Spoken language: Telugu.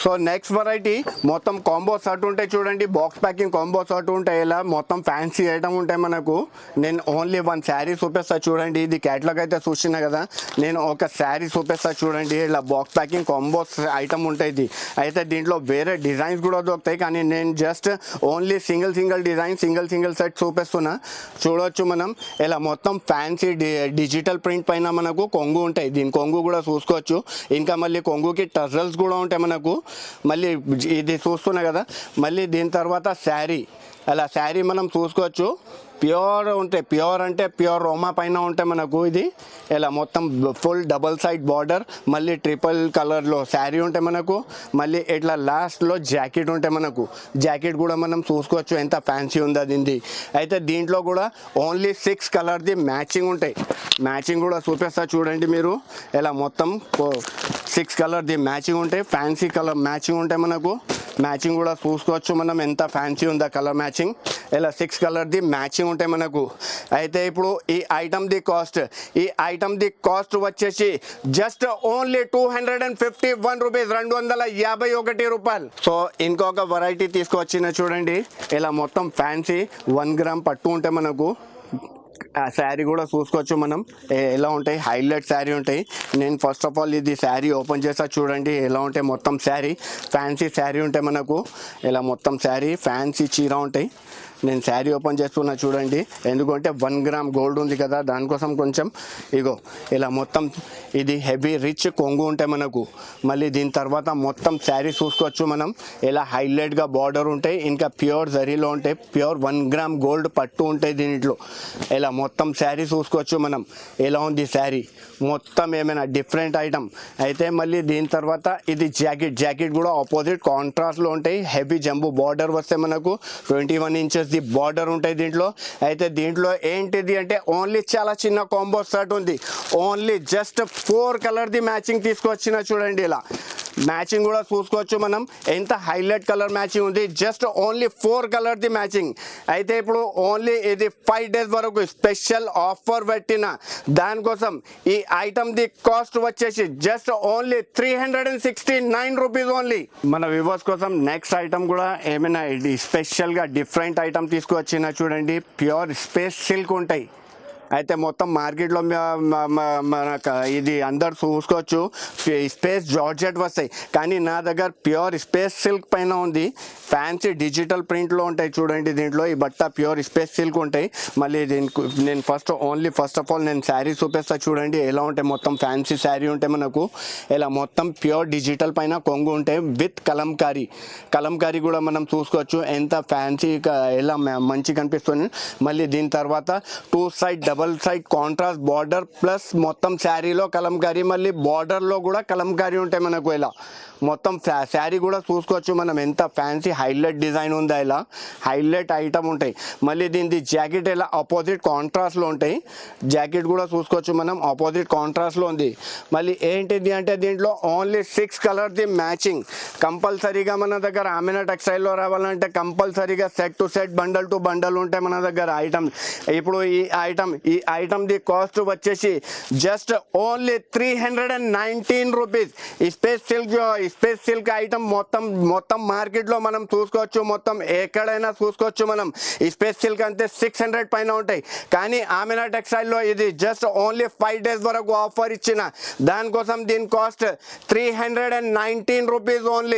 సో నెక్స్ట్ వెరైటీ మొత్తం కాంబో షర్ట్ ఉంటాయి చూడండి, బాక్స్ ప్యాకింగ్ కాంబో షర్ట్ ఉంటాయి, ఇలా మొత్తం ఫ్యాన్సీ ఐటమ్ ఉంటాయి మనకు. నేను ఓన్లీ వన్ శారీ చూపిస్తా చూడండి, ఇది క్యాటలాగ్ అయితే చూసినా కదా, నేను ఒక శారీ చూపిస్తా చూడండి. ఇలా బాక్స్ ప్యాకింగ్ కాంబో ఐటమ్ ఉంటుంది. అయితే దీంట్లో వేరే డిజైన్స్ కూడా దొరుకుతాయి, కానీ నేను just only single design single set చూపిస్తున్నా. చూడవచ్చు మనం ఇలా మొత్తం ఫ్యాన్సీ డిజిటల్ ప్రింట్ పైన మనకు కొంగు ఉంటాయి, దీని కొంగు కూడా చూసుకోవచ్చు. ఇంకా మళ్ళీ కొంగుకి టజల్స్ కూడా ఉంటాయి మనకు. మళ్ళీ ఇది చూస్తున్నా కదా, మళ్ళీ దీని తర్వాత శారీ, అలా శారీ మనం చూసుకోవచ్చు. ప్యూర్ ఉంటాయి, ప్యూర్ అంటే ప్యూర్ రోమా పైన ఉంటాయి మనకు. ఇది ఇలా మొత్తం ఫుల్ డబల్ సైడ్ బార్డర్, మళ్ళీ ట్రిపుల్ కలర్లో శారీ ఉంటాయి మనకు. మళ్ళీ ఇట్లా లాస్ట్లో జాకెట్ ఉంటాయి మనకు. జాకెట్ కూడా మనం చూసుకోవచ్చు ఎంత ఫ్యాన్సీ ఉందో దీనిది. అయితే దీంట్లో కూడా ఓన్లీ 6 కలర్ది మ్యాచింగ్ ఉంటాయి. మ్యాచింగ్ కూడా చూపిస్తా చూడండి మీరు. ఇలా మొత్తం 6 కలర్ది మ్యాచింగ్ ఉంటాయి, ఫ్యాన్సీ కలర్ మ్యాచింగ్ ఉంటాయి మనకు. మ్యాచింగ్ కూడా చూసుకోవచ్చు మనం ఎంత ఫ్యాన్సీ ఉందా కలర్ మ్యాచింగ్. ఇలా 6 కలర్ది మ్యాచింగ్ ఉంటాయి మనకు. అయితే ఇప్పుడు ఈ ఐటమ్ది కాస్ట్ వచ్చేసి జస్ట్ ఓన్లీ 251 రూపీస్, 251 రూపాయలు. సో ఇంకొక వెరైటీ తీసుకొచ్చిన చూడండి, ఇలా మొత్తం ఫ్యాన్సీ 1 గ్రామ్ పట్టు ఉంటాయి మనకు. ఆ శారీ కూడా చూసుకోవచ్చు మనం ఎలా ఉంటాయి, హైలైట్ శారీ ఉంటాయి. నేను ఫస్ట్ ఆఫ్ ఆల్ ఇది శారీ ఓపెన్ చేస్తా చూడండి ఎలా ఉంటాయి. మొత్తం శారీ ఫ్యాన్సీ శారీ ఉంటాయి మనకు. ఇలా మొత్తం శారీ ఫ్యాన్సీ చీర ఉంటాయి. నేను శారీ ఓపెన్ చేస్తున్నా చూడండి, ఎందుకంటే 1 గ్రామ్ గోల్డ్ ఉంది కదా, దానికోసం కొంచెం ఇగో ఇలా మొత్తం ఇది హెవీ రిచ్ కొంగు ఉంటాయి మనకు. మళ్ళీ దీని తర్వాత మొత్తం శారీ చూసుకోవచ్చు మనం, ఇలా హైలైట్గా బార్డర్ ఉంటాయి. ఇంకా ప్యూర్ జరీలో ఉంటాయి, ప్యూర్ 1 గ్రామ్ గోల్డ్ పట్టు ఉంటాయి దీంట్లో. ఇలా మొత్తం శారీ చూసుకోవచ్చు మనం ఎలా ఉంది శారీ, మొత్తం ఏమైనా డిఫరెంట్ ఐటమ్. అయితే మళ్ళీ దీని తర్వాత ఇది జాకెట్ కూడా ఆపోజిట్ కాంట్రాస్ట్లో ఉంటాయి. హెవీ జంబూ బార్డర్ వస్తే మనకు 21 ఇంచెస్ ది బార్డర్ ఉంటాయి దీంట్లో. అయితే దీంట్లో ఏంటిది అంటే ఓన్లీ చాలా చిన్న కాంబో షర్ట్ ఉంది. ఓన్లీ జస్ట్ 4 కలర్ది మ్యాచింగ్ తీసుకొచ్చిన చూడండి. ఇలా మ్యాచింగ్ కూడా చూసుకోవచ్చు మనం ఎంత హైలైట్ కలర్ మ్యాచింగ్ ఉంది. జస్ట్ ఓన్లీ 4 కలర్ది మ్యాచింగ్. అయితే ఇప్పుడు ఓన్లీ ఇది 5 డేస్ వరకు స్పెషల్ ఆఫర్ పెట్టిన దానికోసం ఈ ఐటమ్ది కాస్ట్ వచ్చేసి జస్ట్ ఓన్లీ 369 రూపీస్ ఓన్లీ. మన వ్యూవర్స్ కోసం నెక్స్ట్ ఐటమ్ కూడా ఏమైనా ఇది స్పెషల్గా డిఫరెంట్ ఐటమ్ తీసుకువచ్చిన చూడండి, ప్యూర్ స్పేస్ సిల్క్ ఉంటాయి. అయితే మొత్తం మార్కెట్లో మనకు ఇది అందరు చూసుకోవచ్చు స్పేస్ జార్జెట్ వస్తాయి, కానీ నా దగ్గర ప్యూర్ స్పేస్ సిల్క్ పైన ఉంది. ఫ్యాన్సీ డిజిటల్ ప్రింట్లో ఉంటాయి చూడండి దీంట్లో. ఈ బట్ట ప్యూర్ స్పేస్ సిల్క్ ఉంటాయి. మళ్ళీ దీనికి నేను ఫస్ట్ ఆఫ్ ఆల్ నేను శారీ చూపిస్తా చూడండి ఎలా ఉంటాయి. మొత్తం ఫ్యాన్సీ శారీ ఉంటాయి మనకు. ఇలా మొత్తం ప్యూర్ డిజిటల్ పైన కొంగు ఉంటాయి విత్ కలంకారీ కూడా మనం చూసుకోవచ్చు ఎంత ఫ్యాన్సీ ఎలా మంచి కనిపిస్తుంది. మళ్ళీ దీని తర్వాత 2 side double side contrast border plus మొత్తం శారీలో కలంకారీ, మళ్ళీ బార్డర్లో కూడా కలంకారీ ఉంటాయి మనకు. ఇలా మొత్తం శారీ కూడా చూసుకోవచ్చు మనం ఎంత ఫ్యాన్సీ హైలైట్ డిజైన్ ఉందా, ఇలా హైలైట్ ఐటమ్ ఉంటాయి. మళ్ళీ దీని జాకెట్ ఇలా ఆపోజిట్ కాంట్రాస్ట్లో ఉంటాయి. జాకెట్ కూడా చూసుకోవచ్చు మనం ఆపోజిట్ కాంట్రాస్ట్లో ఉంది. మళ్ళీ ఏంటిది అంటే దీంట్లో ఓన్లీ 6 కలర్ది మ్యాచింగ్. కంపల్సరీగా మన దగ్గర ఆమెనా టెక్స్టైల్లో రావాలంటే కంపల్సరీగా set to set bundle to bundle ఉంటాయి మన దగ్గర ఐటమ్. ఇప్పుడు ఈ ఐటమ్ది కాస్ట్ వచ్చేసి జస్ట్ ఓన్లీ 319 రూపీస్. ఈ స్పేస్ సిల్క్ ఐటమ్ మొత్తం మార్కెట్లో మనం చూసుకోవచ్చు, మొత్తం ఎక్కడైనా చూసుకోవచ్చు మనం. ఈ స్పేస్ సిల్క్ అంతే 600 పైన ఉంటాయి, కానీ ఆమెనా టెక్స్టైల్లో ఇది జస్ట్ ఓన్లీ 5 డేస్ వరకు ఆఫర్ ఇచ్చిన దానికోసం దీని కాస్ట్ 319 రూపీస్ ఓన్లీ.